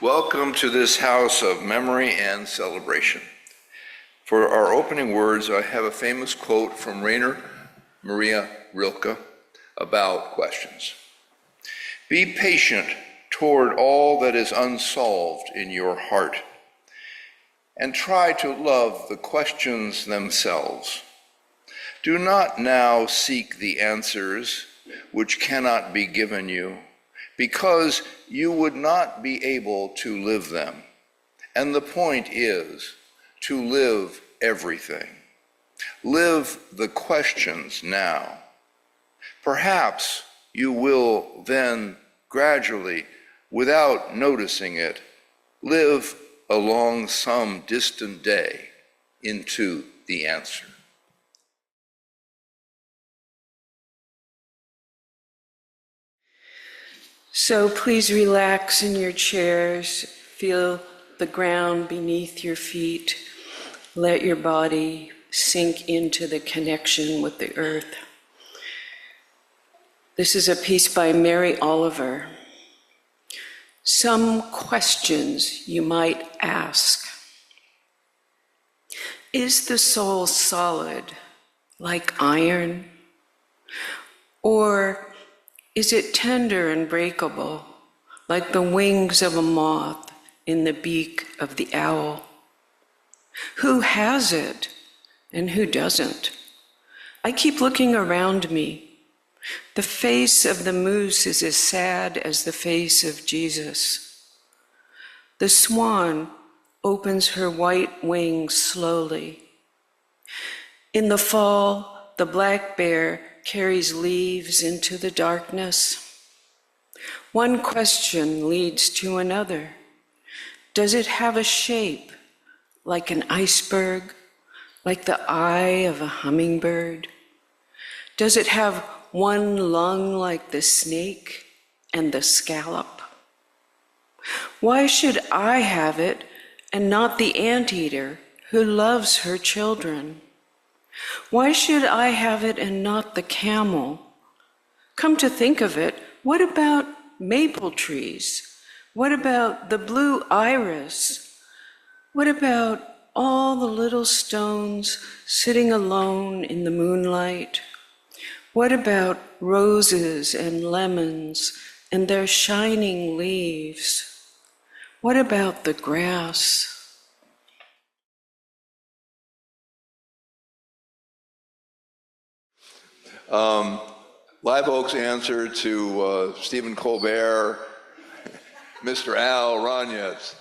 Welcome to this house of memory and celebration. For our opening words, I have a famous quote from Rainer Maria Rilke about questions. Be patient toward all that is unsolved in your heart, and try to love the questions themselves. Do not now seek the answers which cannot be given you, because you would not be able to live them. And the point is to live everything. Live the questions now. Perhaps you will then gradually, without noticing it, live along some distant day into the answer. So please relax in your chairs, feel the ground beneath your feet, let your body sink into the connection with the earth. This is a piece by Mary Oliver. Some questions you might ask. Is the soul solid, like iron? Or is it tender and breakable, like the wings of a moth in the beak of the owl? Who has it and who doesn't? I keep looking around me. The face of the moose is as sad as the face of Jesus. The swan opens her white wings slowly. In the fall, the black bear carries leaves into the darkness. One question leads to another. Does it have a shape like an iceberg, like the eye of a hummingbird? Does it have one lung like the snake and the scallop? Why should I have it and not the anteater who loves her children? Why should I have it and not the camel? Come to think of it, what about maple trees? What about the blue iris? What about all the little stones sitting alone in the moonlight? What about roses and lemons and their shining leaves? What about the grass? Live Oak's answer to Stephen Colbert, Mr. Al Ronyecz.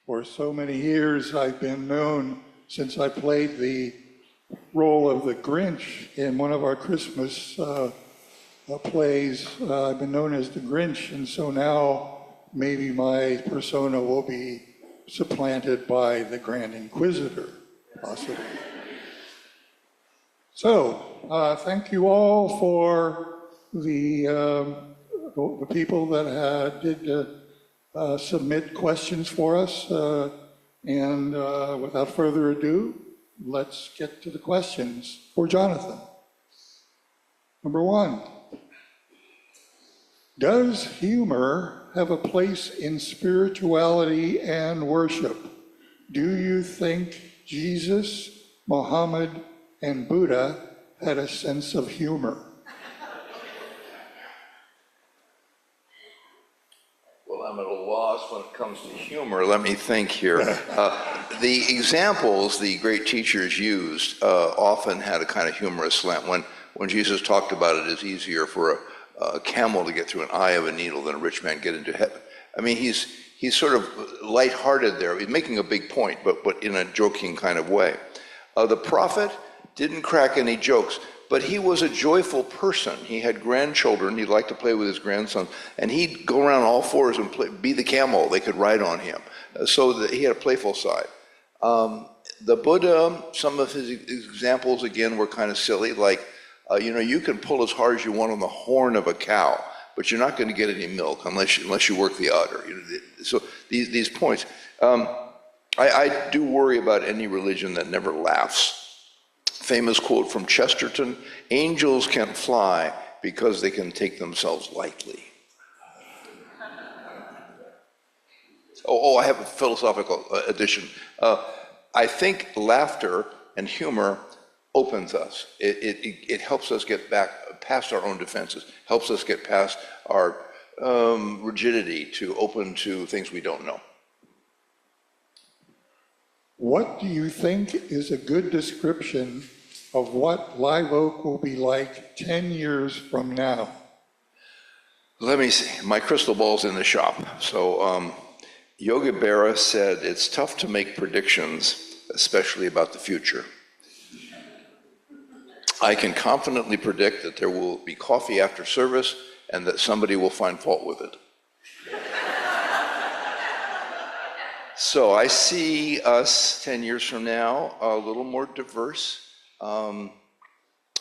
For so many years, I've been known, since I played the role of the Grinch in one of our Christmas plays, I've been known as the Grinch, and so now maybe my persona will be supplanted by the Grand Inquisitor, possibly. So, thank you all for the people that did submit questions for us. And without further ado, let's get to the questions for Jonathan. Number one, does humor have a place in spirituality and worship? Do you think Jesus, Muhammad, and Buddha had a sense of humor? Well, I'm at a loss when it comes to humor. Let me think here. The examples the great teachers used often had a kind of humorous slant. When Jesus talked about it, it's easier for a camel to get through an eye of a needle than a rich man get into heaven. I mean, he's sort of lighthearted there. He's making a big point, but in a joking kind of way. The prophet didn't crack any jokes, but he was a joyful person. He had grandchildren. He'd like to play with his grandson, and he'd go around all fours and be the camel. They could ride on him. So that he had a playful side. The Buddha, some of his examples, again, were kind of silly, like, you can pull as hard as you want on the horn of a cow, but you're not going to get any milk unless you work the udder. So these points. I do worry about any religion that never laughs. famous quote from Chesterton, angels can't fly because they can take themselves lightly. I have a philosophical addition. I think laughter and humor opens us. It helps us get back past our own defenses, helps us get past our rigidity to open to things we don't know. What do you think is a good description of what Live Oak will be like 10 years from now? Let me see. My crystal ball's in the shop. So Yogi Berra said it's tough to make predictions, especially about the future. I can confidently predict that there will be coffee after service and that somebody will find fault with it. So I see us 10 years from now a little more diverse,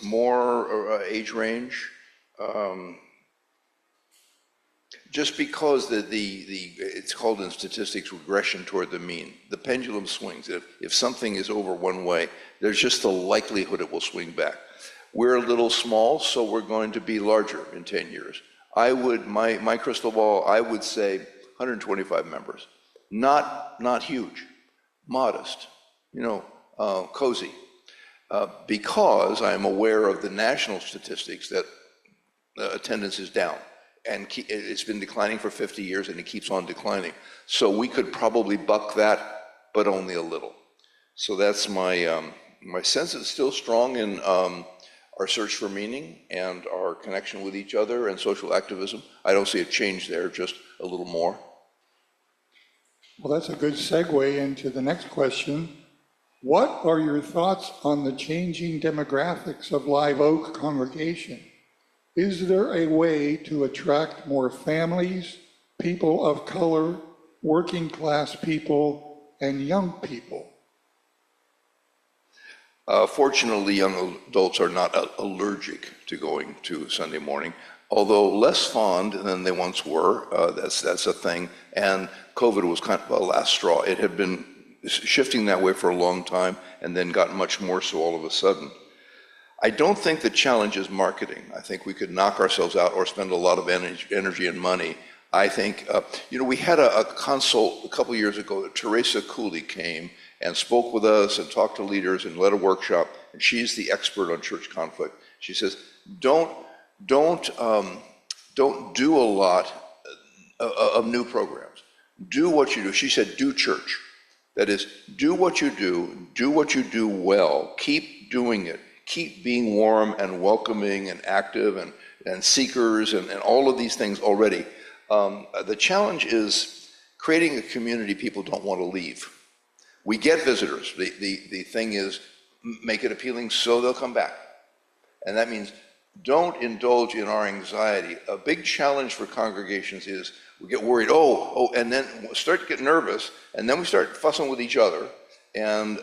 more age range, just because it's called in statistics regression toward the mean. The pendulum swings. If something is over one way, there's just a likelihood it will swing back. We're a little small, so we're going to be larger in 10 years. My crystal ball, I would say 125 members. Not huge, modest, cozy. Because I'm aware of the national statistics that attendance is down. And it's been declining for 50 years and it keeps on declining. So we could probably buck that, but only a little. So that's my sense is still strong in our search for meaning and our connection with each other and social activism. I don't see a change there, just a little more. Well, that's a good segue into the next question. What are your thoughts on the changing demographics of Live Oak congregation? Is there a way to attract more families, people of color, working class people, and young people? Fortunately, young adults are not allergic to going to Sunday morning, although less fond than they once were. That's a thing. And COVID was kind of a last straw. It had been shifting that way for a long time and then got much more so all of a sudden. I don't think the challenge is marketing. I think we could knock ourselves out or spend a lot of energy and money. I think, we had a consult a couple years ago. Teresa Cooley came and spoke with us and talked to leaders and led a workshop, and she's the expert on church conflict. She says, don't do a lot of new programs. Do what you do. She said, do church. That is, do what you do well, keep doing it, keep being warm and welcoming and active and seekers and all of these things already. The challenge is creating a community people don't want to leave. We get visitors. The thing is, make it appealing so they'll come back. And that means don't indulge in our anxiety. A big challenge for congregations is we get worried, and then start to get nervous, and then we start fussing with each other and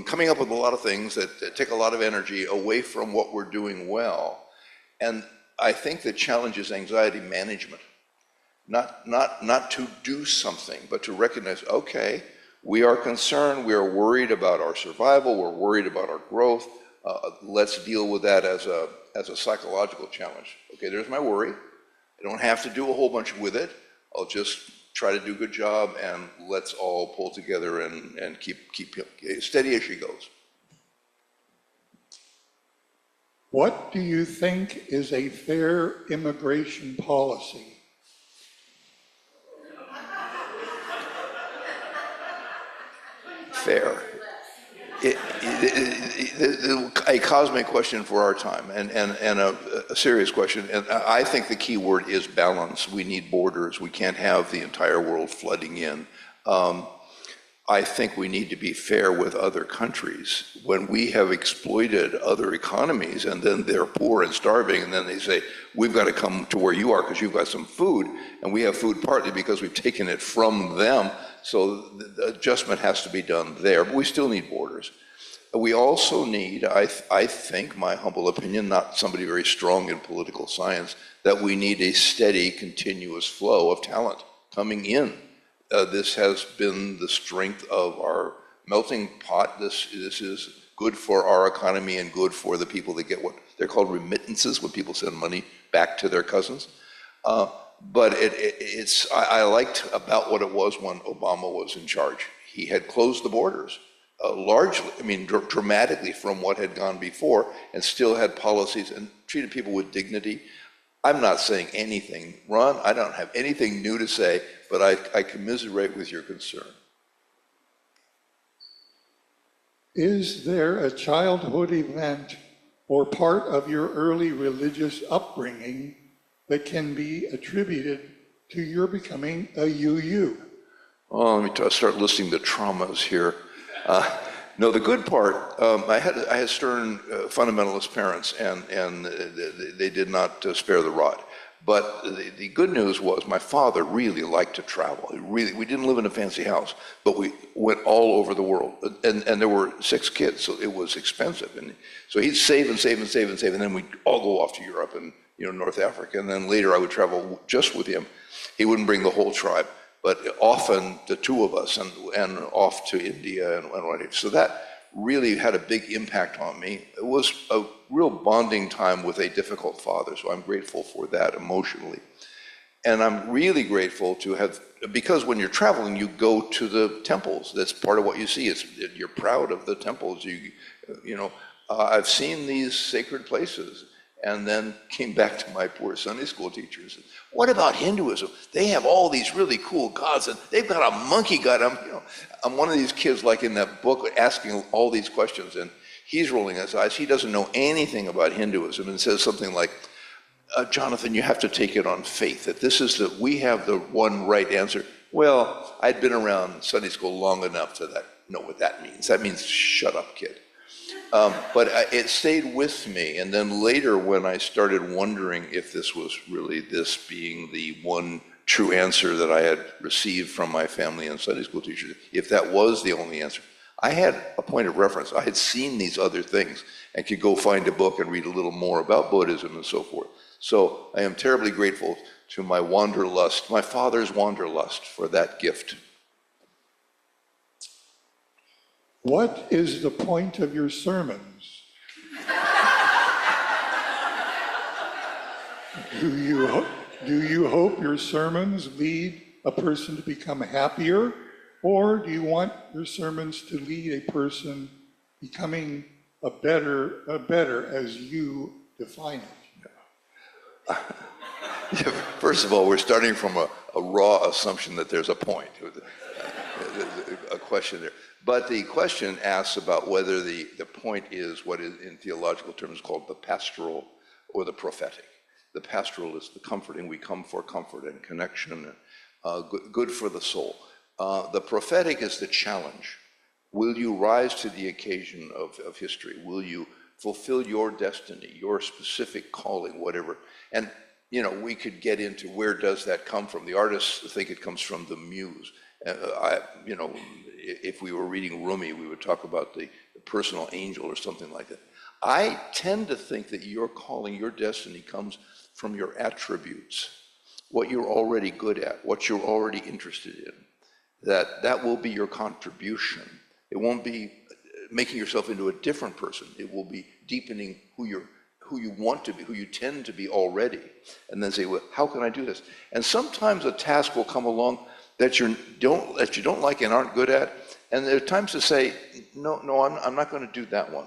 coming up with a lot of things that take a lot of energy away from what we're doing well. And I think the challenge is anxiety management. Not to do something, but to recognize, okay, we are concerned, we are worried about our survival, we're worried about our growth. Let's deal with that as a psychological challenge. Okay, there's my worry. I don't have to do a whole bunch with it. I'll just try to do a good job, and let's all pull together and keep steady as she goes. What do you think is a fair immigration policy? Fair. A cosmic question for our time and a serious question. And I think the key word is balance. We need borders. We can't have the entire world flooding in. I think we need to be fair with other countries. When we have exploited other economies and then they're poor and starving, and then they say, we've got to come to where you are because you've got some food, and we have food partly because we've taken it from them, so the adjustment has to be done there, but we still need borders. We also need, I think, my humble opinion, not somebody very strong in political science, that we need a steady, continuous flow of talent coming in. This has been the strength of our melting pot. This is good for our economy and good for the people that get what they're called remittances, when people send money back to their cousins. But I liked about what it was when Obama was in charge. He had closed the borders largely, I mean, dramatically from what had gone before, and still had policies and treated people with dignity. I'm not saying anything, Ron, I don't have anything new to say, but I commiserate with your concern. Is there a childhood event or part of your early religious upbringing that can be attributed to your becoming a UU? Oh, let me start listing the traumas here. No, the good part, I had stern fundamentalist parents, and they did not spare the rod. But the good news was my father really liked to travel. We didn't live in a fancy house, but we went all over the world. And there were 6 kids, so it was expensive. And so he'd save and save and save and save, and then we'd all go off to Europe and North Africa. And then later I would travel just with him. He wouldn't bring the whole tribe, but often the 2 of us, and off to India and whatever. So that really had a big impact on me. It was a real bonding time with a difficult father, so I'm grateful for that emotionally. And I'm really grateful to have, because when you're traveling, you go to the temples. That's part of what you see. You're proud of the temples. I've seen these sacred places, and then came back to my poor Sunday school teachers. What about Hinduism? They have all these really cool gods, and they've got a monkey god. I'm one of these kids, like in that book, asking all these questions, and he's rolling his eyes. He doesn't know anything about Hinduism, and says something like, Jonathan, you have to take it on faith, that we have the one right answer. Well, I'd been around Sunday school long enough to know what that means. That means shut up, kid. But it stayed with me, and then later when I started wondering if this was really this being the one true answer that I had received from my family and Sunday school teachers, if that was the only answer, I had a point of reference. I had seen these other things and could go find a book and read a little more about Buddhism and so forth. So I am terribly grateful to my wanderlust, my father's wanderlust, for that gift. What is the point of your sermons? Do you hope your sermons lead a person to become happier, or do you want your sermons to lead a person becoming a better as you define it? First of all, we're starting from a raw assumption that there's a point, a question there. But the question asks about whether the point is what is in theological terms called the pastoral or the prophetic. The pastoral is the comforting. We come for comfort and connection, good for the soul. The prophetic is the challenge. Will you rise to the occasion of history? Will you fulfill your destiny, your specific calling, whatever? And, we could get into where does that come from. The artists think it comes from the muse. If we were reading Rumi, we would talk about the personal angel or something like that. I tend to think that your calling, your destiny comes from your attributes, what you're already good at, what you're already interested in. That will be your contribution. It won't be making yourself into a different person. It will be deepening who you want to be, who you tend to be already, and then say, well, how can I do this? And sometimes a task will come along that you don't like and aren't good at, and there are times to say, no, I'm not going to do that one,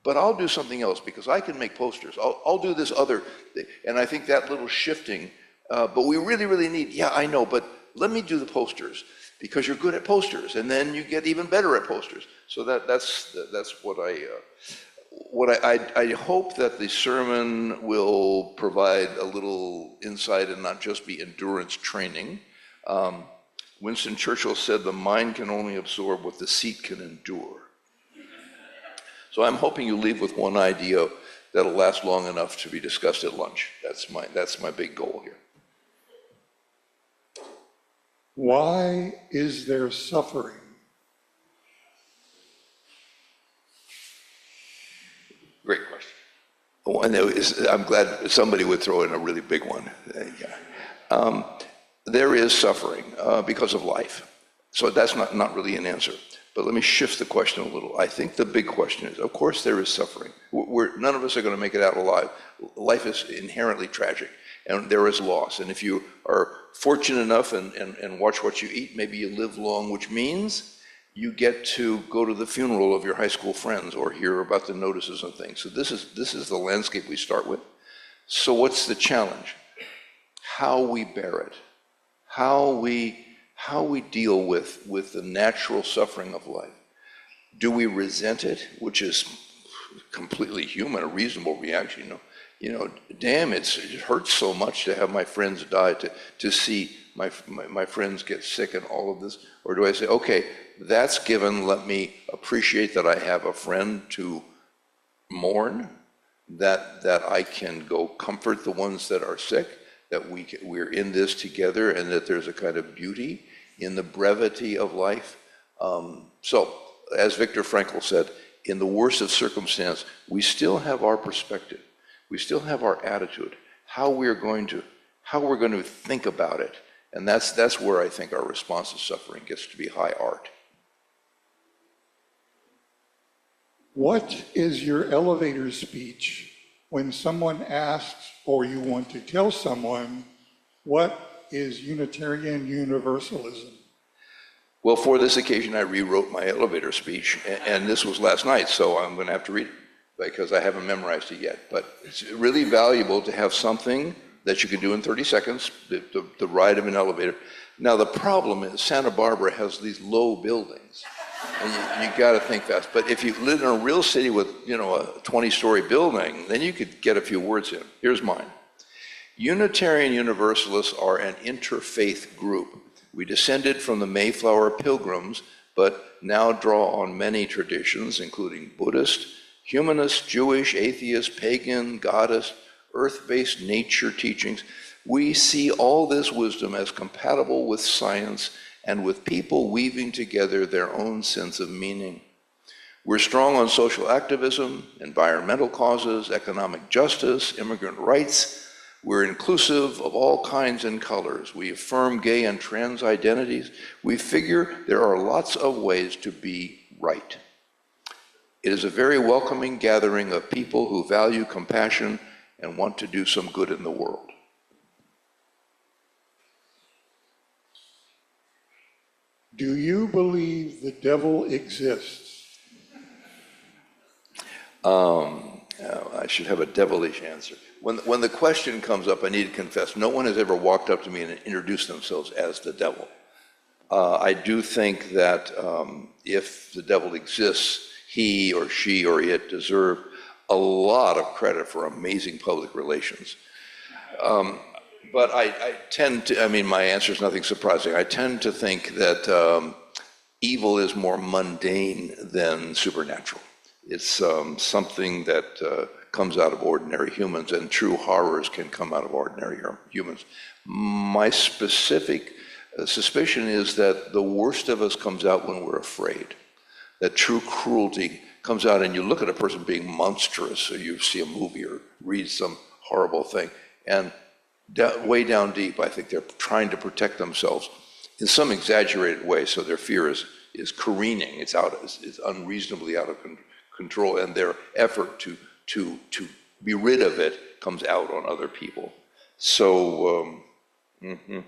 but I'll do something else because I can make posters. I'll do this other thing. And I think that little shifting, but we really, really need, yeah, I know, but let me do the posters because you're good at posters, and then you get even better at posters. So that's what I hope that the sermon will provide a little insight and not just be endurance training. Winston Churchill said the mind can only absorb what the seat can endure. So I'm hoping you leave with one idea that'll last long enough to be discussed at lunch. That's my big goal here. Why is there suffering? Great question. Oh, and I'm glad somebody would throw in a really big one. There is suffering because of life. So that's not really an answer. But let me shift the question a little. I think the big question is, of course there is suffering. None of us are going to make it out alive. Life is inherently tragic, and there is loss. And if you are fortunate enough and watch what you eat, maybe you live long, which means you get to go to the funeral of your high school friends or hear about the notices and things. So this is the landscape we start with. So what's the challenge? How we bear it, how we deal with the natural suffering of life. Do we resent it, which is completely human, a reasonable reaction? Damn, it hurts so much to have my friends die, to see my friends get sick and all of this. Or do I say, okay, that's given, let me appreciate that I have a friend to mourn, that I can go comfort the ones that are sick, that we're in this together, and that there's a kind of beauty in the brevity of life. So, as Viktor Frankl said, in the worst of circumstance, we still have our perspective. We still have our attitude, how we're going to think about it. And that's where I think our response to suffering gets to be high art. What is your elevator speech when someone asks or you want to tell someone, what is Unitarian Universalism? Well, for this occasion, I rewrote my elevator speech, and this was last night, so I'm going to have to read it because I haven't memorized it yet. But it's really valuable to have something that you can do in 30 seconds, the ride of an elevator. Now, the problem is Santa Barbara has these low buildings, and you got to think fast. But if you live in a real city with, a 20-story building, then you could get a few words in. Here's mine. Unitarian Universalists are an interfaith group. We descended from the Mayflower Pilgrims, but now draw on many traditions, including Buddhist, humanist, Jewish, atheist, pagan, goddess, earth-based nature teachings. We see all this wisdom as compatible with science and with people weaving together their own sense of meaning. We're strong on social activism, environmental causes, economic justice, immigrant rights. We're inclusive of all kinds and colors. We affirm gay and trans identities. We figure there are lots of ways to be right. It is a very welcoming gathering of people who value compassion and want to do some good in the world. Do you believe the devil exists? I should have a devilish answer. When the question comes up, I need to confess, no one has ever walked up to me and introduced themselves as the devil. I do think that if the devil exists, he or she or it deserve a lot of credit for amazing public relations. But I tend to, my answer is nothing surprising. I tend to think that evil is more mundane than supernatural. It's something that comes out of ordinary humans, and true horrors can come out of ordinary humans. My specific suspicion is that the worst of us comes out when we're afraid. That true cruelty comes out, and you look at a person being monstrous, or you see a movie or read some horrible thing, and way down deep, I think they're trying to protect themselves in some exaggerated way, so their fear is careening, it's unreasonably out of control, and their effort to be rid of it comes out on other people. So, all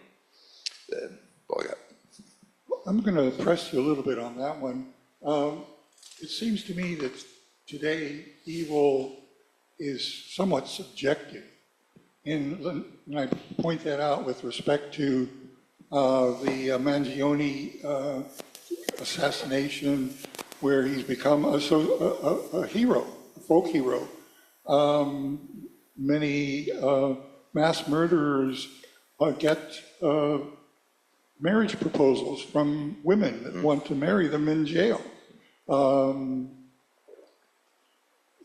I got. I'm going to press you a little bit on that one. It seems to me that today evil is somewhat subjective. And I point that out with respect to the Mangione assassination, where he's become a hero, a folk hero. Many mass murderers get marriage proposals from women that want to marry them in jail.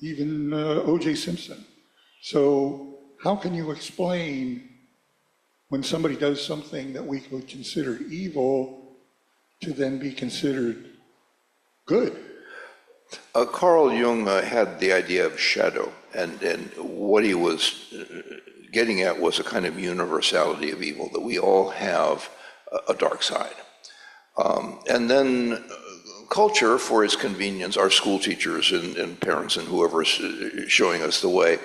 Even O.J. Simpson. So how can you explain when somebody does something that we would consider evil to then be considered good? Carl Jung had the idea of shadow, and what he was getting at was a kind of universality of evil, that we all have a dark side. And then culture, for its convenience, our school teachers and parents and whoever's showing us the way,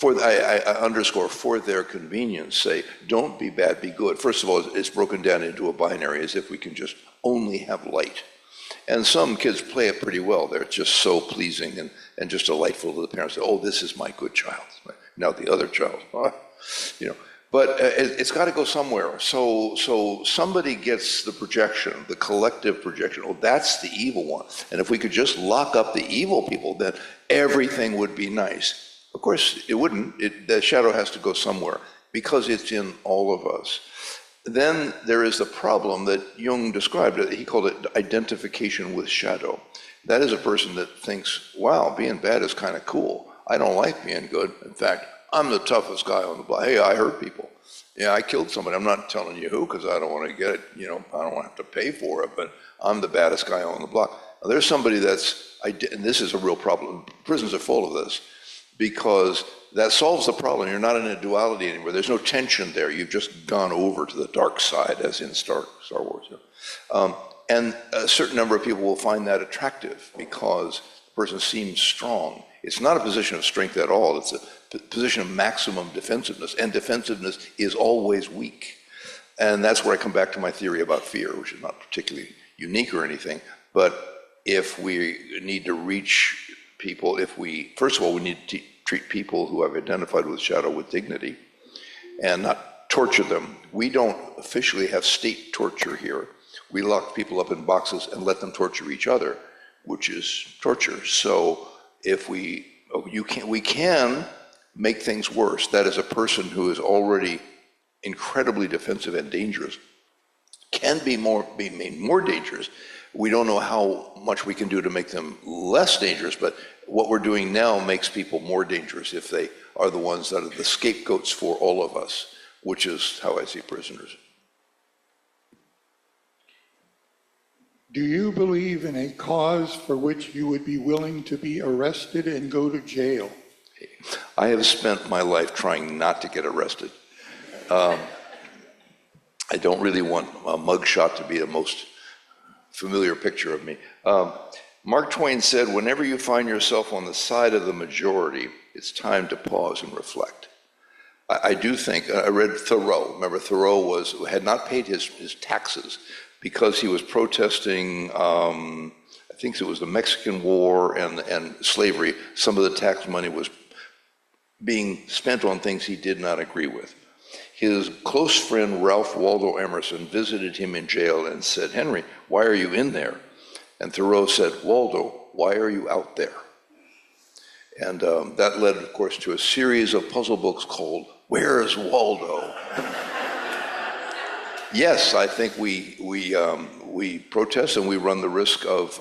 I underscore, for their convenience, say, don't be bad, be good. First of all, it's broken down into a binary as if we can just only have light. And some kids play it pretty well. They're just so pleasing and just delightful to the parents. Oh, this is my good child. Now the other child, you know. But it's got to go somewhere. So somebody gets the projection, the collective projection. Oh, that's the evil one. And if we could just lock up the evil people, then everything would be nice. Of course, it wouldn't. The shadow has to go somewhere because it's in all of us. Then there is the problem that Jung described. He called it identification with shadow. That is a person that thinks, wow, being bad is kind of cool. I don't like being good. In fact, I'm the toughest guy on the block. Hey, I hurt people. Yeah, I killed somebody. I'm not telling you who because I don't want to get it, I don't want to have to pay for it, but I'm the baddest guy on the block. Now, there's somebody and this is a real problem. Prisons are full of this because that solves the problem. You're not in a duality anymore. There's no tension there. You've just gone over to the dark side, as in Star Wars. And a certain number of people will find that attractive because the person seems strong. It's not a position of strength at all. It's a position of maximum defensiveness, and defensiveness is always weak. And that's where I come back to my theory about fear, which is not particularly unique or anything, but if we need to reach people, first of all, we need to treat people who have identified with shadow with dignity and not torture them. We don't officially have state torture here. We lock people up in boxes and let them torture each other, which is torture. So if we can make things worse. That is, a person who is already incredibly defensive and dangerous can be made more dangerous. We don't know how much we can do to make them less dangerous, but what we're doing now makes people more dangerous if they are the ones that are the scapegoats for all of us, which is how I see prisoners. Do you believe in a cause for which you would be willing to be arrested and go to jail? I have spent my life trying not to get arrested. I don't really want a mugshot to be the most familiar picture of me. Mark Twain said, whenever you find yourself on the side of the majority, it's time to pause and reflect. I do think, I read Thoreau. Remember, Thoreau had not paid his taxes because he was protesting, I think it was the Mexican War and slavery. Some of the tax money was being spent on things he did not agree with. His close friend Ralph Waldo Emerson visited him in jail and said, Henry, why are you in there? And Thoreau said, Waldo, why are you out there? And that led, of course, to a series of puzzle books called Where's Waldo? Yes, I think we protest and we run the risk of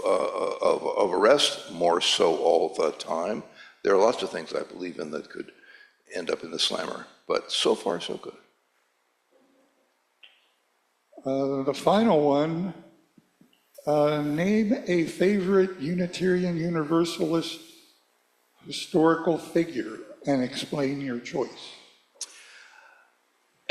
arrest, more so all the time. There are lots of things I believe in that could end up in the slammer, but so far so good. The final one, name a favorite Unitarian Universalist historical figure and explain your choice.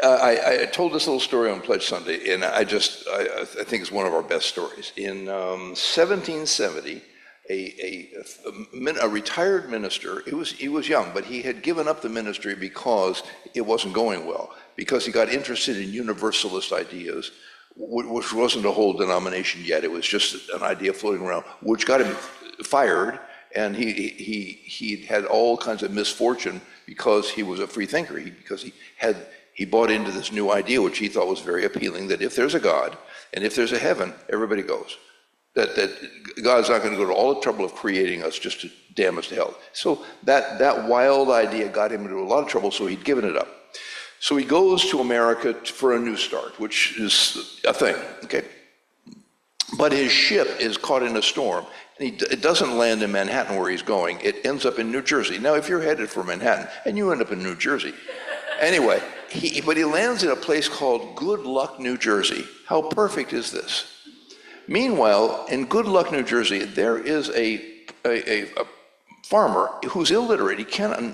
I told this little story on Pledge Sunday, and I think it's one of our best stories. In 1770, a retired minister, he was young, but he had given up the ministry because it wasn't going well, because he got interested in universalist ideas, which wasn't a whole denomination yet. It was just an idea floating around, which got him fired, and he had all kinds of misfortune because he was a free thinker, because he bought into this new idea, which he thought was very appealing, that if there's a God and if there's a heaven, everybody goes. That God's not going to go to all the trouble of creating us just to damn us to hell. So that wild idea got him into a lot of trouble, so he'd given it up. So he goes to America for a new start, which is a thing, okay? But his ship is caught in a storm, and it doesn't land in Manhattan where he's going. It ends up in New Jersey. Now, if you're headed for Manhattan, and you end up in New Jersey, anyway, but he lands in a place called Good Luck, New Jersey. How perfect is this? Meanwhile, in Good Luck, New Jersey, there is a farmer who's illiterate.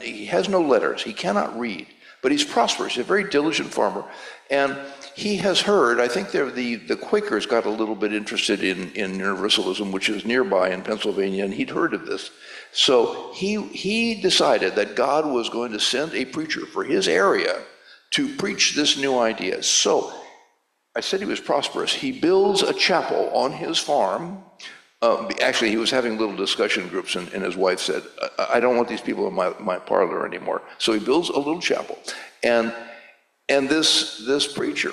He has no letters. He cannot read. but he's prosperous. He's a very diligent farmer. And he has heard, I think the Quakers got a little bit interested in Universalism, which is nearby in Pennsylvania, and he'd heard of this. So he decided that God was going to send a preacher for his area to preach this new idea. So I said he was prosperous. He builds a chapel on his farm. Actually, he was having little discussion groups, and his wife said, I don't want these people in my parlor anymore. So he builds a little chapel. And this preacher,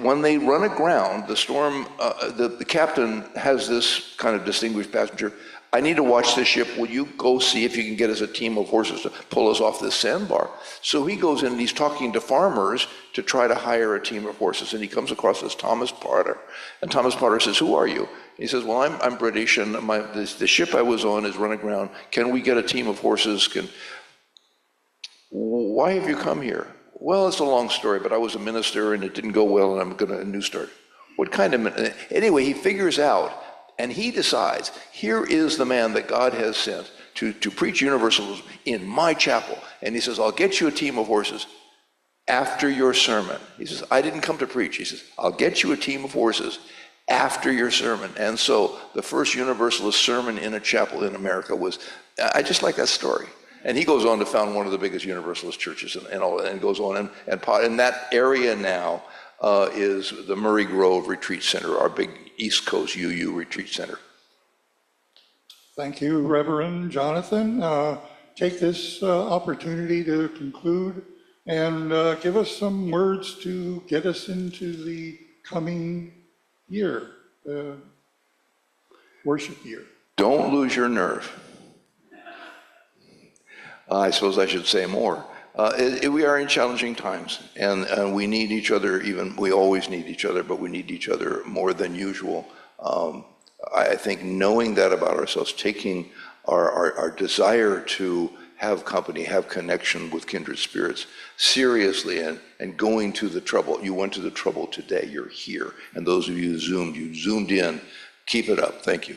when they run aground, the storm, the captain has this kind of distinguished passenger, I need to watch this ship. Will you go see if you can get us a team of horses to pull us off this sandbar? So he goes in and he's talking to farmers to try to hire a team of horses. And he comes across this Thomas Potter. And Thomas Potter says, who are you? He says, well, I'm British, and the ship I was on is run aground. Can we get a team of horses? Why have you come here? Well, it's a long story, but I was a minister and it didn't go well, and I'm going to a new start. What kind of... Anyway, he figures out, and he decides, here is the man that God has sent to preach universalism in my chapel. And he says, I'll get you a team of horses after your sermon. He says, I didn't come to preach. He says, I'll get you a team of horses after your sermon. And so the first Universalist sermon in a chapel in America was, I just like that story. And he goes on to found one of the biggest Universalist churches and all, and goes on. And that area now is the Murray Grove Retreat Center, our big East Coast UU Retreat Center. Thank you, Reverend Jonathan. Take this opportunity to conclude and give us some words to get us into the coming year, worship year. Don't lose your nerve. I suppose I should say more. We are in challenging times, and we need each other. We always need each other, but we need each other more than usual. I think knowing that about ourselves, taking our desire to have company, have connection with kindred spirits seriously, and going to the trouble. You went to the trouble today. You're here, and those of you who you zoomed in. Keep it up. Thank you.